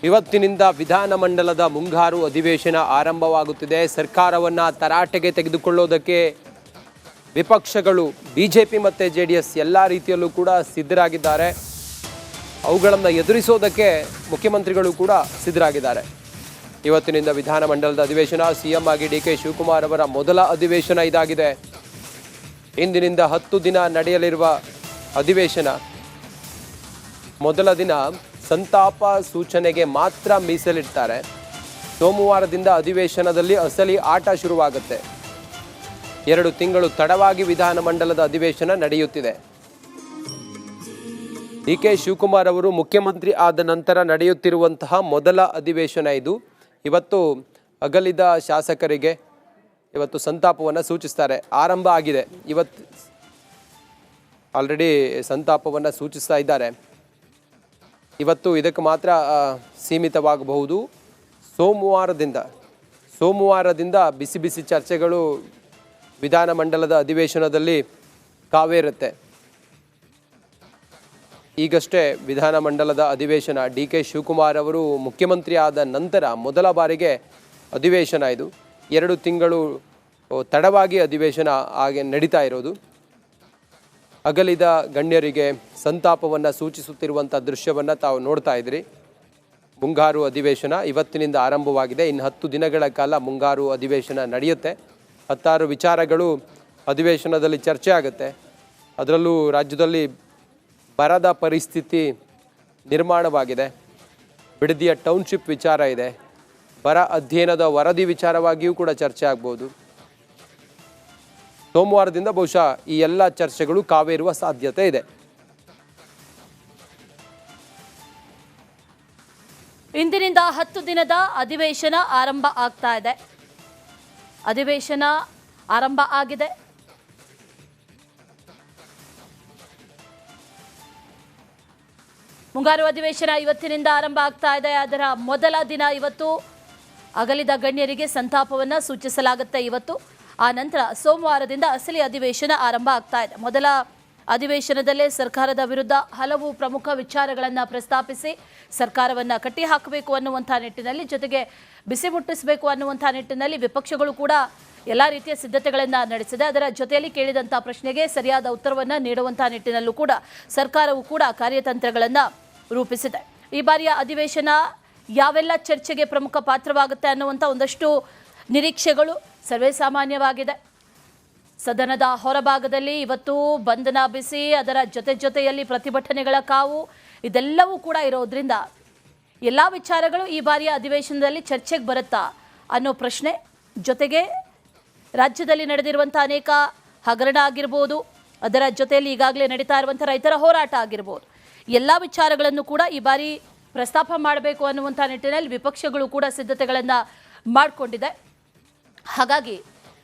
ಇವತ್ತಿನಿಂದ ವಿಧಾನಮಂಡಲದ ಮುಂಗಾರು ಅಧಿವೇಶನ ಆರಂಭವಾಗುತ್ತಿದೆ. ಸರ್ಕಾರವನ್ನು ತರಾಟೆಗೆ ತೆಗೆದುಕೊಳ್ಳೋದಕ್ಕೆ ವಿಪಕ್ಷಗಳು ಬಿಜೆಪಿ ಮತ್ತು ಜೆಡಿಎಸ್ ಎಲ್ಲ ರೀತಿಯಲ್ಲೂ ಕೂಡ ಸಿದ್ಧರಾಗಿದ್ದಾರೆ. ಅವುಗಳನ್ನು ಎದುರಿಸೋದಕ್ಕೆ ಮುಖ್ಯಮಂತ್ರಿಗಳು ಕೂಡ ಸಿದ್ಧರಾಗಿದ್ದಾರೆ. ಇವತ್ತಿನಿಂದ ವಿಧಾನಮಂಡಲದ ಅಧಿವೇಶನ. ಸಿಎಂ ಆಗಿ ಡಿ.ಕೆ. ಶಿವಕುಮಾರ್ ಅವರ ಮೊದಲ ಅಧಿವೇಶನ ಇದಾಗಿದೆ. ಇಂದಿನಿಂದ 10 ದಿನ ನಡೆಯಲಿರುವ ಅಧಿವೇಶನ. ಮೊದಲ ದಿನ ಸಂತಾಪ ಸೂಚನೆಗೆ ಮಾತ್ರ ಮೀಸಲಿಡ್ತಾರೆ. ಸೋಮವಾರದಿಂದ ಅಧಿವೇಶನದಲ್ಲಿ ಅಸಲಿ ಆಟ ಶುರುವಾಗುತ್ತೆ. 2 ತಿಂಗಳು ತಡವಾಗಿ ವಿಧಾನಮಂಡಲದ ಅಧಿವೇಶನ ನಡೆಯುತ್ತಿದೆ. ಡಿ.ಕೆ. ಶಿವಕುಮಾರ್ ಅವರು ಮುಖ್ಯಮಂತ್ರಿ ಆದ ನಂತರ ನಡೆಯುತ್ತಿರುವಂತಹ ಮೊದಲ ಅಧಿವೇಶನ ಇದು. ಇವತ್ತು ಅಗಲಿದ ಶಾಸಕರಿಗೆ ಇವತ್ತು ಸಂತಾಪವನ್ನು ಸೂಚಿಸ್ತಾರೆ. ಆರಂಭ ಆಗಿದೆ. ಇವತ್ತು ಆಲ್ರೆಡಿ ಸಂತಾಪವನ್ನು ಸೂಚಿಸ್ತಾ ಇದ್ದಾರೆ. ಇವತ್ತು ಇದಕ್ಕೆ ಮಾತ್ರ ಸೀಮಿತವಾಗಬಹುದು. ಸೋಮವಾರದಿಂದ ಬಿಸಿ ಬಿಸಿ ಚರ್ಚೆಗಳು ವಿಧಾನಮಂಡಲದ ಅಧಿವೇಶನದಲ್ಲಿ ಕಾವೇರುತ್ತೆ. ಈಗಷ್ಟೇ ವಿಧಾನಮಂಡಲದ ಅಧಿವೇಶನ ಡಿ.ಕೆ. ಶಿವಕುಮಾರ್ ಅವರು ಮುಖ್ಯಮಂತ್ರಿ ಆದ ನಂತರ ಮೊದಲ ಬಾರಿಗೆ ಅಧಿವೇಶನ ಇದು. 2 ತಿಂಗಳು ತಡವಾಗಿ ಅಧಿವೇಶನ ಹಾಗೆ ನಡೀತಾ ಇರೋದು. ಅಗಲಿದ ಗಣ್ಯರಿಗೆ ಸಂತಾಪವನ್ನು ಸೂಚಿಸುತ್ತಿರುವಂಥ ದೃಶ್ಯವನ್ನು ತಾವು ನೋಡ್ತಾ ಇದ್ರಿ. ಮುಂಗಾರು ಅಧಿವೇಶನ ಇವತ್ತಿನಿಂದ ಆರಂಭವಾಗಿದೆ. ಇನ್ನು 10 ದಿನಗಳ ಕಾಲ ಮುಂಗಾರು ಅಧಿವೇಶನ ನಡೆಯುತ್ತೆ. 16 ವಿಚಾರಗಳು ಅಧಿವೇಶನದಲ್ಲಿ ಚರ್ಚೆ ಆಗುತ್ತೆ. ಅದರಲ್ಲೂ ರಾಜ್ಯದಲ್ಲಿ ಬರದ ಪರಿಸ್ಥಿತಿ ನಿರ್ಮಾಣವಾಗಿದೆ. ಬಿಡದಿಯ ಟೌನ್ಶಿಪ್ ವಿಚಾರ ಇದೆ. ಬರ ಅಧ್ಯಯನದ ವರದಿ ವಿಚಾರವಾಗಿಯೂ ಕೂಡ ಚರ್ಚೆ ಆಗ್ಬೋದು. ಸೋಮವಾರದಿಂದ ಬಹುಶಃ ಈ ಎಲ್ಲ ಚರ್ಚೆಗಳು ಕಾವೇರುವ ಸಾಧ್ಯತೆ ಇದೆ. ಇಂದಿನಿಂದ 10 ದಿನದ ಅಧಿವೇಶನ ಆರಂಭ ಆಗ್ತಾ ಇದೆ. ಅಧಿವೇಶನ ಆರಂಭ ಆಗಿದೆ. ಮುಂಗಾರು ಅಧಿವೇಶನ ಇವತ್ತಿನಿಂದ ಆರಂಭ ಆಗ್ತಾ ಇದೆ. ಅದರ ಮೊದಲ ದಿನ ಇವತ್ತು ಅಗಲಿದ ಗಣ್ಯರಿಗೆ ಸಂತಾಪವನ್ನು ಸೂಚಿಸಲಾಗುತ್ತೆ. ಇವತ್ತು ಆ ನಂತರ ಸೋಮವಾರದಿಂದ ಅಸಲಿ ಅಧಿವೇಶನ ಆರಂಭ ಆಗ್ತಾ ಇದೆ. ಮೊದಲ ಅಧಿವೇಶನದಲ್ಲೇ ಸರ್ಕಾರದ ವಿರುದ್ಧ ಹಲವು ಪ್ರಮುಖ ವಿಚಾರಗಳನ್ನು ಪ್ರಸ್ತಾಪಿಸಿ ಸರ್ಕಾರವನ್ನು ಕಟ್ಟಿ ಹಾಕಬೇಕು ಅನ್ನುವಂಥ ನಿಟ್ಟಿನಲ್ಲಿ, ಜೊತೆಗೆ ಬಿಸಿ ಮುಟ್ಟಿಸಬೇಕು ಅನ್ನುವಂಥ ನಿಟ್ಟಿನಲ್ಲಿ ವಿಪಕ್ಷಗಳು ಕೂಡ ಎಲ್ಲ ರೀತಿಯ ಸಿದ್ಧತೆಗಳನ್ನು ನಡೆಸಿದೆ. ಅದರ ಜೊತೆಯಲ್ಲಿ ಕೇಳಿದಂಥ ಪ್ರಶ್ನೆಗೆ ಸರಿಯಾದ ಉತ್ತರವನ್ನು ನೀಡುವಂಥ ನಿಟ್ಟಿನಲ್ಲೂ ಕೂಡ ಸರ್ಕಾರವು ಕೂಡ ಕಾರ್ಯತಂತ್ರಗಳನ್ನು ರೂಪಿಸಿದೆ. ಈ ಬಾರಿಯ ಅಧಿವೇಶನ ಯಾವೆಲ್ಲ ಚರ್ಚೆಗೆ ಪ್ರಮುಖ ಪಾತ್ರವಾಗುತ್ತೆ ಅನ್ನುವಂಥ ಒಂದಷ್ಟು ನಿರೀಕ್ಷೆಗಳು ಸರ್ವೇ ಸಾಮಾನ್ಯವಾಗಿದೆ. ಸದನದ ಹೊರಭಾಗದಲ್ಲಿ ಇವತ್ತು ಬಂಧನ ಬಿಸಿ, ಅದರ ಜೊತೆಯಲ್ಲಿ ಪ್ರತಿಭಟನೆಗಳ ಕಾವು, ಇದೆಲ್ಲವೂ ಕೂಡ ಇರೋದ್ರಿಂದ ಎಲ್ಲ ವಿಚಾರಗಳು ಈ ಬಾರಿಯ ಅಧಿವೇಶನದಲ್ಲಿ ಚರ್ಚೆಗೆ ಬರುತ್ತಾ ಅನ್ನೋ ಪ್ರಶ್ನೆ, ಜೊತೆಗೆ ರಾಜ್ಯದಲ್ಲಿ ನಡೆದಿರುವಂಥ ಅನೇಕ ಹಗರಣ ಆಗಿರ್ಬೋದು, ಅದರ ಜೊತೆಯಲ್ಲಿ ಈಗಾಗಲೇ ನಡೀತಾ ಇರುವಂಥ ರೈತರ ಹೋರಾಟ ಆಗಿರ್ಬೋದು, ಎಲ್ಲ ವಿಚಾರಗಳನ್ನು ಕೂಡ ಈ ಬಾರಿ ಪ್ರಸ್ತಾಪ ಮಾಡಬೇಕು ಅನ್ನುವಂಥ ನಿಟ್ಟಿನಲ್ಲಿ ವಿಪಕ್ಷಗಳು ಕೂಡ ಸಿದ್ಧತೆಗಳನ್ನು ಮಾಡಿಕೊಂಡಿದೆ. ಹಾಗಾಗಿ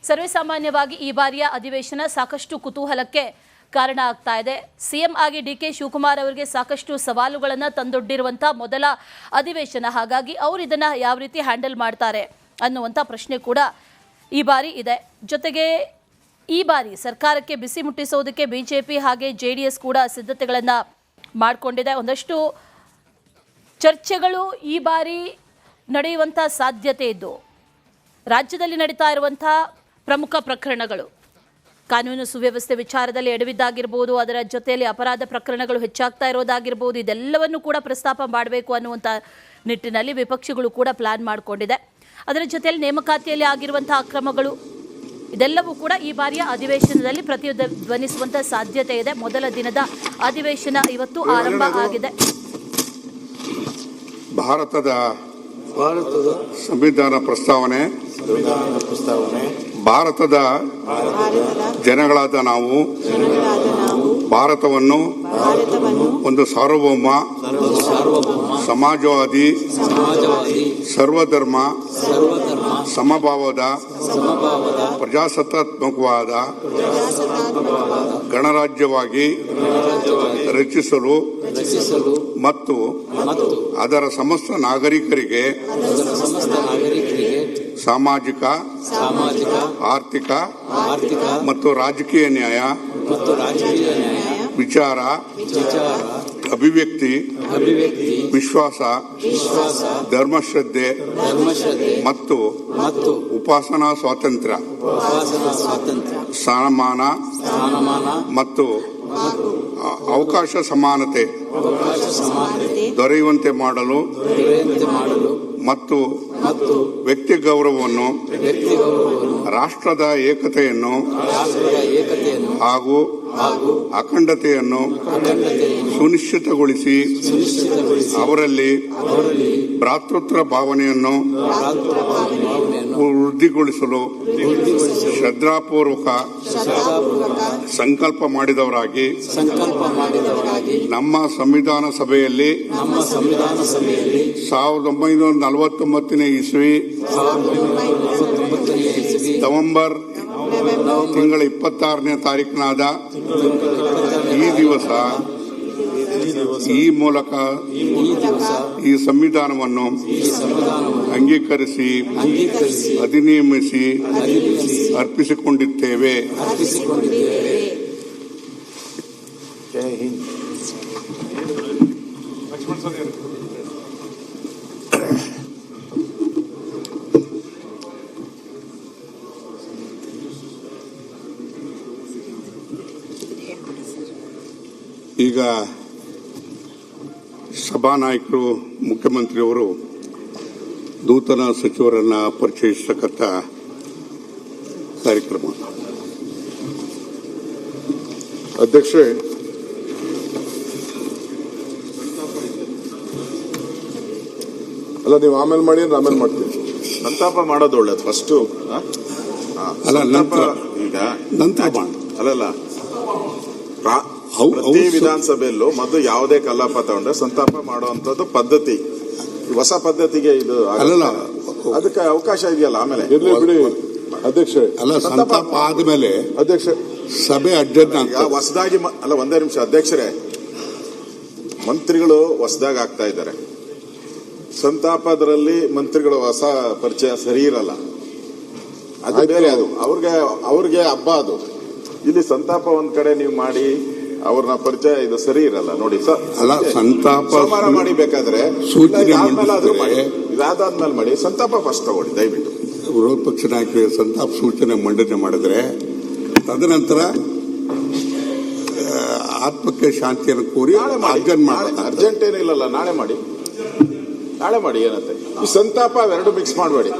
ಸರ್ವೇಸಾಮಾನ್ಯವಾಗಿ ಈ ಬಾರಿಯ ಅಧಿವೇಶನ ಸಾಕಷ್ಟು ಕುತೂಹಲಕ್ಕೆ ಕಾರಣ ಆಗ್ತಾ ಇದೆ. ಸಿಎಂ ಆಗಿ ಡಿ.ಕೆ. ಶಿವಕುಮಾರ್ ಅವರಿಗೆ ಸಾಕಷ್ಟು ಸವಾಲುಗಳನ್ನು ತಂದೊಡ್ಡಿರುವಂಥ ಮೊದಲ ಅಧಿವೇಶನ. ಹಾಗಾಗಿ ಅವರು ಇದನ್ನು ಯಾವ ರೀತಿ ಹ್ಯಾಂಡಲ್ ಮಾಡ್ತಾರೆ ಅನ್ನುವಂಥ ಪ್ರಶ್ನೆ ಕೂಡ ಈ ಬಾರಿ ಇದೆ. ಜೊತೆಗೆ ಈ ಬಾರಿ ಸರ್ಕಾರಕ್ಕೆ ಬಿಸಿ ಮುಟ್ಟಿಸೋದಕ್ಕೆ ಬಿಜೆಪಿ ಹಾಗೆ ಜೆಡಿಎಸ್ ಕೂಡ ಸಿದ್ಧತೆಗಳನ್ನು ಮಾಡಿಕೊಂಡಿದೆ. ಒಂದಷ್ಟು ಚರ್ಚೆಗಳು ಈ ಬಾರಿ ನಡೆಯುವಂಥ ಸಾಧ್ಯತೆ ಇದ್ದು, ರಾಜ್ಯದಲ್ಲಿ ನಡೀತಾ ಇರುವಂಥ ಪ್ರಮುಖ ಪ್ರಕರಣಗಳು, ಕಾನೂನು ಸುವ್ಯವಸ್ಥೆ ವಿಚಾರದಲ್ಲಿ ಎಡವಿದ್ದಾಗಿರ್ಬೋದು, ಅದರ ಜೊತೆಯಲ್ಲಿ ಅಪರಾಧ ಪ್ರಕರಣಗಳು ಹೆಚ್ಚಾಗ್ತಾ ಇರೋದಾಗಿರ್ಬೋದು, ಇದೆಲ್ಲವನ್ನು ಕೂಡ ಪ್ರಸ್ತಾಪ ಮಾಡಬೇಕು ಅನ್ನುವಂಥ ನಿಟ್ಟಿನಲ್ಲಿ ವಿಪಕ್ಷಗಳು ಕೂಡ ಪ್ಲಾನ್ ಮಾಡಿಕೊಂಡಿದೆ. ಅದರ ಜೊತೆಯಲ್ಲಿ ನೇಮಕಾತಿಯಲ್ಲಿ ಆಗಿರುವಂಥ ಅಕ್ರಮಗಳು, ಇದೆಲ್ಲವೂ ಕೂಡ ಈ ಬಾರಿಯ ಅಧಿವೇಶನದಲ್ಲಿ ಪ್ರತಿಧ್ವನಿಸುವಂಥ ಸಾಧ್ಯತೆ ಇದೆ. ಮೊದಲ ದಿನದ ಅಧಿವೇಶನ ಇವತ್ತು ಆರಂಭ ಆಗಿದೆ. ಭಾರತದ ಸಂವಿಧಾನ ಪ್ರಸ್ತಾವನೆ ಭಾರತದ ಜನಗಳಾದ ನಾವು ಭಾರತವನ್ನು ಒಂದು ಸಾರ್ವಭೌಮ ಸಮಾಜವಾದಿ ಸರ್ವಧರ್ಮ ಸಮಭಾವದ ಪ್ರಜಾಸತ್ತಾತ್ಮಕವಾದ ಗಣರಾಜ್ಯವಾಗಿ ರಚಿಸಲು ಮತ್ತು ಅದರ ಸಮಸ್ತ ನಾಗರಿಕರಿಗೆ ಸಾಮಾಜಿಕ ಆರ್ಥಿಕ ಮತ್ತು ರಾಜಕೀಯ ನ್ಯಾಯ ವಿಚಾರ ಅಭಿವ್ಯಕ್ತಿ ವಿಶ್ವಾಸ ಧರ್ಮಶ್ರದ್ಧೆ ಮತ್ತು ಉಪಾಸನಾ ಸ್ವಾತಂತ್ರ್ಯ ಸ್ಥಾನಮಾನ ಮತ್ತು ಅವಕಾಶ ಸಮಾನತೆ ದೊರೆಯುವಂತೆ ಮಾಡಲು ಮತ್ತು ವ್ಯಕ್ತಿ ಗೌರವವನ್ನು ರಾಷ್ಟ್ರದ ಏಕತೆಯನ್ನು ಹಾಗೂ ಅಖಂಡತೆಯನ್ನು ಸುನಿಶ್ಚಿತಗೊಳಿಸಿ ಅವರಲ್ಲಿ ಭ್ರಾತೃತ್ವ ಭಾವನೆಯನ್ನು ವೃದ್ಧಿಗೊಳಿಸಲು ಶ್ರದ್ಧಾಪೂರ್ವಕ ಸಂಕಲ್ಪ ಮಾಡಿದವರಾಗಿ ನಮ್ಮ ಸಂವಿಧಾನ ಸಭೆಯಲ್ಲಿ 1949ನೇ ಇಸ್ವಿ ನವೆಂಬರ್ ತಿಂಗಳ 26ನೇ ತಾರೀಕಿನಾದ ಈ ದಿವಸ ಈ ಮೂಲಕ ಈ ಸಂವಿಧಾನವನ್ನು ಅಂಗೀಕರಿಸಿ ಅಧಿನಿಯಮಿಸಿ ಅರ್ಪಿಸಿಕೊಂಡಿದ್ದೇವೆ. ಈಗ ಸಭಾನಾಯಕರು ಮುಖ್ಯಮಂತ್ರಿಯವರು ನೂತನ ಸಚಿವರನ್ನ ಪರಿಚಯಿಸತಕ್ಕಂಥ ಕಾರ್ಯಕ್ರಮ. ಅಧ್ಯಕ್ಷರೇ, ಅಲ್ಲ ನೀವು ಆಮೇಲೆ ಮಾಡಿ ಅಂದ್ರೆ ಆಮೇಲೆ ಮಾಡ್ತೀವಿ. ಸಂತಾಪ ಮಾಡೋದು ಒಳ್ಳೇದು ಫಸ್ಟ್. ಅಲ್ಲ ನಂತರ ಅಲ್ಲಲ್ಲ ಪ್ರತಿ ವಿಧಾನಸಭೆಯಲ್ಲೂ ಮೊದಲು ಯಾವುದೇ ಕಲಾಪ ತಗೊಂಡ್ರೆ ಸಂತಾಪ ಮಾಡುವಂತದ್ದು ಪದ್ಧತಿ. ಹೊಸ ಪದ್ಧತಿಗೆ ಇದು ಅಲ್ಲಲ್ಲ, ಅದಕ್ಕೆ ಅವಕಾಶ ಇದೆಯಲ್ಲ ಆಮೇಲೆ ಇರ್ಲಿ ಬಿಡಿ ಅಧ್ಯಕ್ಷ. ಅಲ್ಲ, ಸಂತಾಪ ಆದ್ಮೇಲೆ ಅಧ್ಯಕ್ಷ ಸಭೆ ಅಡ್ಜರ್ನ್ ಹೊಸದಾಗಿ ಅಲ್ಲ, ಒಂದೇ ನಿಮಿಷ ಅಧ್ಯಕ್ಷರೇ. ಮಂತ್ರಿಗಳು ಹೊಸದಾಗಿ ಆಗ್ತಾ ಇದ್ದಾರೆ. ಸಂತಾಪದಲ್ಲಿ ಮಂತ್ರಿಗಳು ಹೊಸ ಪರಿಚಯ ಸರಿ ಇರಲ್ಲ. ಅದು ಬೇರೆ, ಅದು ಅವ್ರಿಗೆ ಹಬ್ಬ. ಅದು ಇಲ್ಲಿ ಸಂತಾಪ ಒಂದ್ ಕಡೆ ನೀವು ಮಾಡಿ ಅವ್ರನ್ನ ಪರಿಚಯ ಇದು ಸರಿ ಇರಲ್ಲ ನೋಡಿ ಸರ್. ಅಲ್ಲ, ಸಂತಾಪ ಸೋಮವಾರ ಮಾಡಿ ಬೇಕಾದ್ರೆ ಸೂಚನೆ ಇದಾದ್ಮೇಲೆ ಮಾಡಿ. ಸಂತಾಪ ಫಸ್ಟ್ ತಗೊಳ್ಳಿ ದಯವಿಟ್ಟು. ವಿರೋಧ ಪಕ್ಷ ನಾಯಕರಿಗೆ ಸಂತಾಪ ಸೂಚನೆ ಮಂಡನೆ ಮಾಡಿದ್ರೆ ತದನಂತರ ಆತ್ಮಕ್ಕೆ ಶಾಂತಿಯನ್ನು ಕೋರಿ ಅರ್ಜೆಂಟ್ ಏನಿಲ್ಲಲ್ಲ, ನಾಳೆ ಮಾಡಿ ಏನಂತೆ. ಈ ಸಂತಾಪ ಅವೆರಡು ಮಿಕ್ಸ್ ಮಾಡಬೇಡಿ.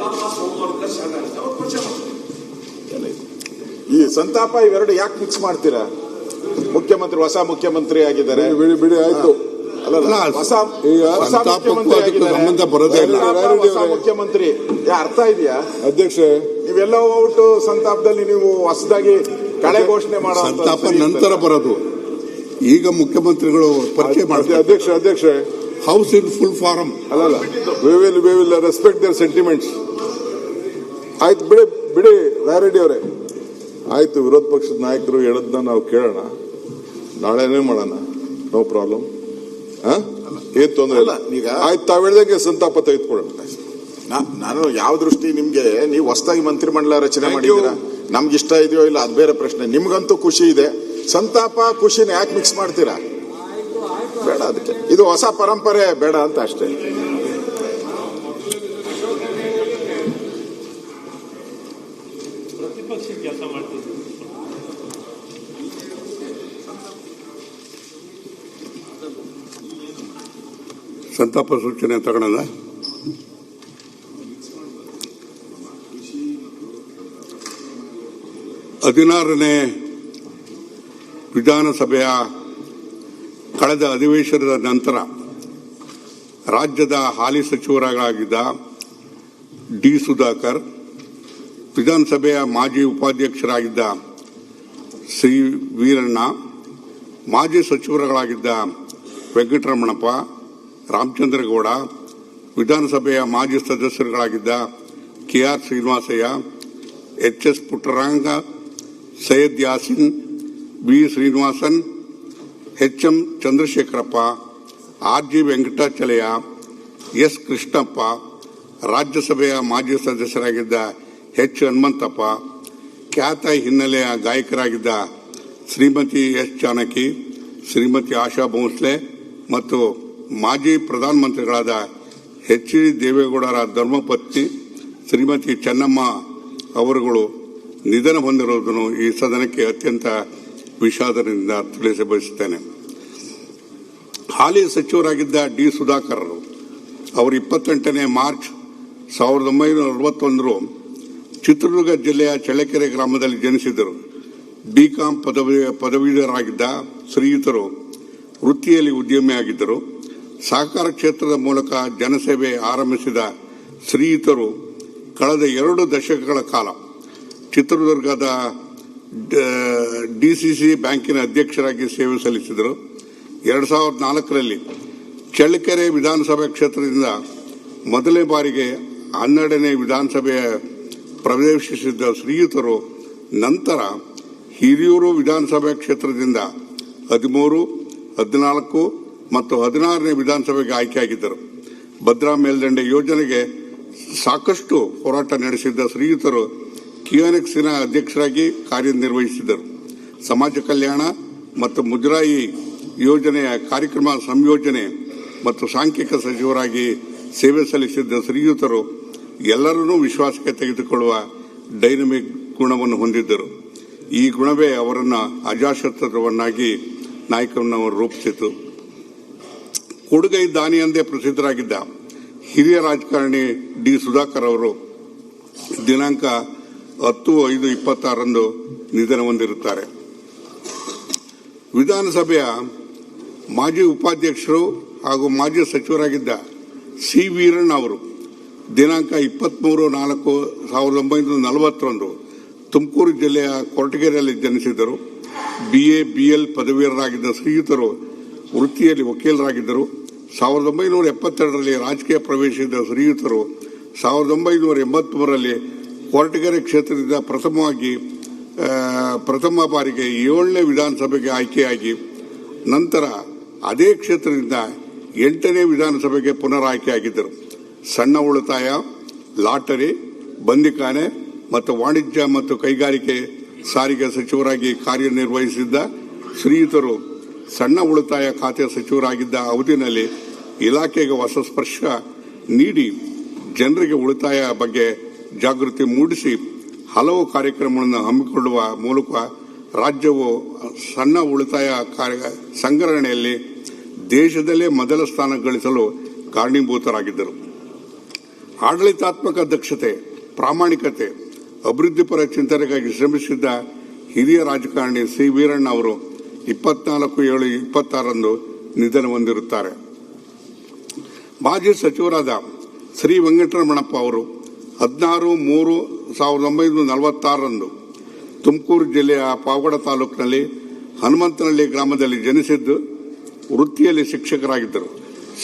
ಈ ಸಂತಾಪ ಇವೆರಡು ಯಾಕೆ ಮಿಕ್ಸ್ ಮಾಡ್ತೀರಾ? ಮುಖ್ಯಮಂತ್ರಿ ಹೊಸ ಮುಖ್ಯಮಂತ್ರಿ ಆಗಿದ್ದಾರೆ. ಬಿಡಿ ಆಯ್ತು. ಹೊಸ ಮುಖ್ಯಮಂತ್ರಿ ಸಂಬಂಧ ಬರೋದೇ ಇಲ್ಲ. ಹೊಸ ಮುಖ್ಯಮಂತ್ರಿ ಅರ್ಥ ಇದೆಯಾ ಅಧ್ಯಕ್ಷ? ನೀವೆಲ್ಲ ಹೋಗ್ಬಿಟ್ಟು ಸಂತಾಪದಲ್ಲಿ ನೀವು ಹೊಸದಾಗಿ ಕಳೆ ಘೋಷಣೆ ಮಾಡೋ ಸಂತಾಪ ನಂತರ ಬರೋದು. ಈಗ ಮುಖ್ಯಮಂತ್ರಿಗಳು ಪರಿಚಯ ಮಾಡ್ತಾರೆ. ಅಧ್ಯಕ್ಷ ಹೌಸ್ ಇನ್ ಫುಲ್ ಫಾರಂ. ಅಲ್ಲಲ್ಲ, we will respect their sentiments. ಆಯ್ತು, ಬಿಡಿ ರಾಯರೆಡ್ಡಿ ಅವರೇ. ಆಯ್ತು, ವಿರೋಧ ಪಕ್ಷದ ನಾಯಕರು ಹೇಳದ್ನ ನಾವು ಕೇಳೋಣ, ನಾಳೆನೇ ಮಾಡೋಣ. No problem. ಏನ್ ತೊಂದರೆ ಇಲ್ಲ. ಈಗ ಆಯ್ತು, ತಾವ್ ಹೇಳ್ದಂಗೆ ಸಂತಾಪ ತೆಗೆದುಕೊಳ್ಳೋಣ. ನಾನು ಯಾವ ದೃಷ್ಟಿ ನಿಮ್ಗೆ, ನೀವು ಹೊಸದಾಗಿ ಮಂತ್ರಿಮಂಡಲ ರಚನೆ ಮಾಡಿದ್ದೀರಾ, ನಮ್ಗೆ ಇಷ್ಟ ಇದೆಯೋ ಇಲ್ಲ ಅದು ಬೇರೆ ಪ್ರಶ್ನೆ. ನಿಮ್ಗಂತೂ ಖುಷಿ ಇದೆ. ಸಂತಾಪ ಖುಷಿನ ಯಾಕೆ ಮಿಕ್ಸ್ ಮಾಡ್ತೀರಾ? ಬೇಡ, ಅದಕ್ಕೆ ಇದು ಹೊಸ ಪರಂಪರೆ ಬೇಡ ಅಂತ ಅಷ್ಟೇ. ಸಂತಾಪ ಸೂಚನೆ ತಗೊಳ್ಳೋಣ. ಹದಿನಾರನೇ ವಿಧಾನಸಭೆಯ ಕಳೆದ ಅಧಿವೇಶನದ ನಂತರ ರಾಜ್ಯದ ಹಾಲಿ ಸಚಿವರಾಗಿದ್ದ ಡಿ ಸುಧಾಕರ್, ವಿಧಾನಸಭೆಯ ಮಾಜಿ ಉಪಾಧ್ಯಕ್ಷರಾಗಿದ್ದ ಸಿ ವೀರಣ್ಣ, ಮಾಜಿ ಸಚಿವರುಗಳಾಗಿದ್ದ ವೆಂಕಟರಮಣಪ್ಪ, ರಾಮಚಂದ್ರಗೌಡ, ವಿಧಾನಸಭೆಯ ಮಾಜಿ ಸದಸ್ಯರುಗಳಾಗಿದ್ದ K R Srinivasaiah, H S. Puttaranga, Syed Yasin, B Srinivasan, H M. Chandrashekarappa, R G. Venkatachalaiah, S. Krishnappa, ರಾಜ್ಯಸಭೆಯ ಮಾಜಿ ಸದಸ್ಯರಾಗಿದ್ದ ಎಚ್. ಹನುಮಂತಪ್ಪ, ಖ್ಯಾತ ಹಿನ್ನೆಲೆಯ ಗಾಯಕರಾಗಿದ್ದ ಶ್ರೀಮತಿ ಎಸ್. ಜಾನಕಿ, ಶ್ರೀಮತಿ ಆಶಾ ಭೋಂಸ್ಲೆ, ಮತ್ತು ಮಾಜಿ ಪ್ರಧಾನಮಂತ್ರಿಗಳಾದ ಎಚ್.ಡಿ. ದೇವೇಗೌಡರ ಧರ್ಮಪತ್ನಿ ಶ್ರೀಮತಿ ಚೆನ್ನಮ್ಮ ಅವರುಗಳು ನಿಧನ ಹೊಂದಿರುವುದನ್ನು ಈ ಸದನಕ್ಕೆ ಅತ್ಯಂತ ವಿಷಾದದಿಂದ ತಿಳಿಸ ಬಯಸುತ್ತೇನೆ. ಹಾಲಿ ಸಚಿವರಾಗಿದ್ದ ಡಿ. ಸುಧಾಕರ್ ಅವರು 28ನೇ ಮಾರ್ಚ್ 1961 ಚಿತ್ರದುರ್ಗ ಜಿಲ್ಲೆಯ ಚಳ್ಳಕೆರೆ ಗ್ರಾಮದಲ್ಲಿ ಜನಿಸಿದರು. ಬಿಕಾಂ ಪದವೀಧರರಾಗಿದ್ದ ಶ್ರೀಯುತರು ವೃತ್ತಿಯಲ್ಲಿ ಉದ್ಯಮಿಯಾಗಿದ್ದರು. ಸಹಕಾರ ಕ್ಷೇತ್ರದ ಮೂಲಕ ಜನಸೇವೆ ಆರಂಭಿಸಿದ ಶ್ರೀಯುತರು ಕಳೆದ 2 ದಶಕಗಳ ಕಾಲ ಚಿತ್ರದುರ್ಗದ ಡಿಸಿಸಿ ಬ್ಯಾಂಕಿನ ಅಧ್ಯಕ್ಷರಾಗಿ ಸೇವೆ ಸಲ್ಲಿಸಿದರು. 2004ರಲ್ಲಿ ಚಳ್ಳಕೆರೆ ವಿಧಾನಸಭಾ ಕ್ಷೇತ್ರದಿಂದ ಮೊದಲನೇ ಬಾರಿಗೆ 12ನೇ ವಿಧಾನಸಭೆಯ ಪ್ರವೇಶಿಸಿದ್ದ ಶ್ರೀಯುತರು ನಂತರ ಹಿರಿಯೂರು ವಿಧಾನಸಭಾ ಕ್ಷೇತ್ರದಿಂದ 13, 14 ಮತ್ತು 16ನೇ ವಿಧಾನಸಭೆಗೆ ಆಯ್ಕೆಯಾಗಿದ್ದರು. ಭದ್ರಾ ಮೇಲ್ದಂಡೆ ಯೋಜನೆಗೆ ಸಾಕಷ್ಟು ಹೋರಾಟ ನಡೆಸಿದ್ದ ಶ್ರೀಯುತರು ಕಿಯೋನೆಕ್ಸ್ನ ಅಧ್ಯಕ್ಷರಾಗಿ ಕಾರ್ಯನಿರ್ವಹಿಸಿದರು. ಸಮಾಜ ಕಲ್ಯಾಣ ಮತ್ತು ಮುಜರಾಯಿ ಯೋಜನೆಯ ಕಾರ್ಯಕ್ರಮ ಸಂಯೋಜನೆ ಮತ್ತು ಸಾಂಖ್ಯಿಕ ಸಚಿವರಾಗಿ ಸೇವೆ ಸಲ್ಲಿಸಿದ್ದ ಶ್ರೀಯುತರು ಎಲ್ಲರನ್ನೂ ವಿಶ್ವಾಸಕ್ಕೆ ತೆಗೆದುಕೊಳ್ಳುವ ಡೈನಮಿಕ್ ಗುಣವನ್ನು ಹೊಂದಿದ್ದರು. ಈ ಗುಣವೇ ಅವರನ್ನು ಅಜಾಶತ್ರುವನ್ನಾಗಿ ನಾಯಕನನ್ನು ರೂಪಿಸಿತು. ಕೊಡುಗೈ ದಾನಿ ಎಂದೇ ಪ್ರಸಿದ್ಧರಾಗಿದ್ದ ಹಿರಿಯ ರಾಜಕಾರಣಿ ಡಿ. ಸುಧಾಕರ್ ಅವರು ದಿನಾಂಕ 10/5/26 ನಿಧನ ಹೊಂದಿರುತ್ತಾರೆ. ವಿಧಾನಸಭೆಯ ಮಾಜಿ ಉಪಾಧ್ಯಕ್ಷರು ಹಾಗೂ ಮಾಜಿ ಸಚಿವರಾಗಿದ್ದ ಸಿ. ವೀರಣ್ಣ ಅವರು ದಿನಾಂಕ 23/4/1941 ತುಮಕೂರು ಜಿಲ್ಲೆಯ ಕೊರಟಗೆರೆಯಲ್ಲಿ ಜನಿಸಿದರು. BA, BL ಪದವೀಧರರಾಗಿದ್ದ ಶ್ರೀಯುತರು ವೃತ್ತಿಯಲ್ಲಿ ವಕೀಲರಾಗಿದ್ದರು. 1972ರಲ್ಲಿ ರಾಜಕೀಯ ಪ್ರವೇಶಿಸಿದ ಶ್ರೀಯುತರು 1983ರಲ್ಲಿ ಕೊರಟಗೆರೆ ಕ್ಷೇತ್ರದಿಂದ ಪ್ರಥಮ ಬಾರಿಗೆ 7ನೇ ವಿಧಾನಸಭೆಗೆ ಆಯ್ಕೆಯಾಗಿ ನಂತರ ಅದೇ ಕ್ಷೇತ್ರದಿಂದ 8ನೇ ವಿಧಾನಸಭೆಗೆ ಪುನರ್ ಆಯ್ಕೆಯಾಗಿದ್ದರು. ಸಣ್ಣ ಉಳಿತಾಯ, ಲಾಟರಿ, ಬಂದಿಖಾನೆ ಮತ್ತು ವಾಣಿಜ್ಯ ಮತ್ತು ಕೈಗಾರಿಕೆ ಸಾರಿಗೆ ಸಚಿವರಾಗಿ ಕಾರ್ಯನಿರ್ವಹಿಸಿದ್ದ ಶ್ರೀಯುತರು ಸಣ್ಣ ಉಳಿತಾಯ ಖಾತೆ ಸಚಿವರಾಗಿದ್ದ ಅವಧಿಯಲ್ಲಿ ಇಲಾಖೆಗೆ ಹೊಸ ಸ್ಪರ್ಶ ನೀಡಿ ಜನರಿಗೆ ಉಳಿತಾಯ ಬಗ್ಗೆ ಜಾಗೃತಿ ಮೂಡಿಸಿ ಹಲವು ಕಾರ್ಯಕ್ರಮಗಳನ್ನು ಹಮ್ಮಿಕೊಳ್ಳುವ ಮೂಲಕ ರಾಜ್ಯವು ಸಣ್ಣ ಉಳಿತಾಯ ಸಂಗ್ರಹಣೆಯಲ್ಲಿ ದೇಶದಲ್ಲೇ ಮೊದಲ ಸ್ಥಾನ ಗಳಿಸಲು ಕಾರಣೀಭೂತರಾಗಿದ್ದರು. ಆಡಳಿತಾತ್ಮಕ ದಕ್ಷತೆ, ಪ್ರಾಮಾಣಿಕತೆ, ಅಭಿವೃದ್ಧಿಪರ ಚಿಂತನೆಗಾಗಿ ಶ್ರಮಿಸಿದ್ದ ಹಿರಿಯ ರಾಜಕಾರಣಿ ಸಿ. ವೀರಣ್ಣ ಅವರು 24/7/26 ನಿಧನ ಹೊಂದಿರುತ್ತಾರೆ. ಮಾಜಿ ಸಚಿವರಾದ ಶ್ರೀ ವೆಂಕಟರಮಣಪ್ಪ ಅವರು 16/3/1946 ತುಮಕೂರು ಜಿಲ್ಲೆಯ ಪಾವಗಡ ತಾಲೂಕಿನಲ್ಲಿ ಹನುಮಂತನಹಳ್ಳಿ ಗ್ರಾಮದಲ್ಲಿ ಜನಿಸಿದ್ದು ವೃತ್ತಿಯಲ್ಲಿ ಶಿಕ್ಷಕರಾಗಿದ್ದರು.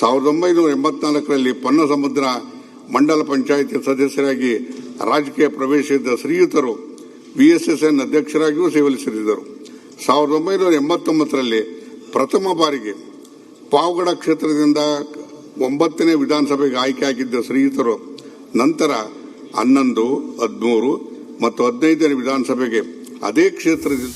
1984ರಲ್ಲಿ ಪನ್ನಸಮುದ್ರ ಮಂಡಲ ಪಂಚಾಯಿತಿ ಸದಸ್ಯರಾಗಿ ರಾಜಕೀಯ ಪ್ರವೇಶಿಸಿದ್ದ ಶ್ರೀಯುತರು VSSN ಅಧ್ಯಕ್ಷರಾಗಿಯೂ ಸೇವಲಿಸಿದ್ದರು. 1989ರಲ್ಲಿ ಪ್ರಥಮ ಬಾರಿಗೆ ಪಾವಗಡ ಕ್ಷೇತ್ರದಿಂದ 9ನೇ ವಿಧಾನಸಭೆಗೆ ಆಯ್ಕೆಯಾಗಿದ್ದ ಶ್ರೀಯುತರು ನಂತರ 11, 13 ಮತ್ತು 15ನೇ ವಿಧಾನಸಭೆಗೆ ಅದೇ ಕ್ಷೇತ್ರದಿಂದ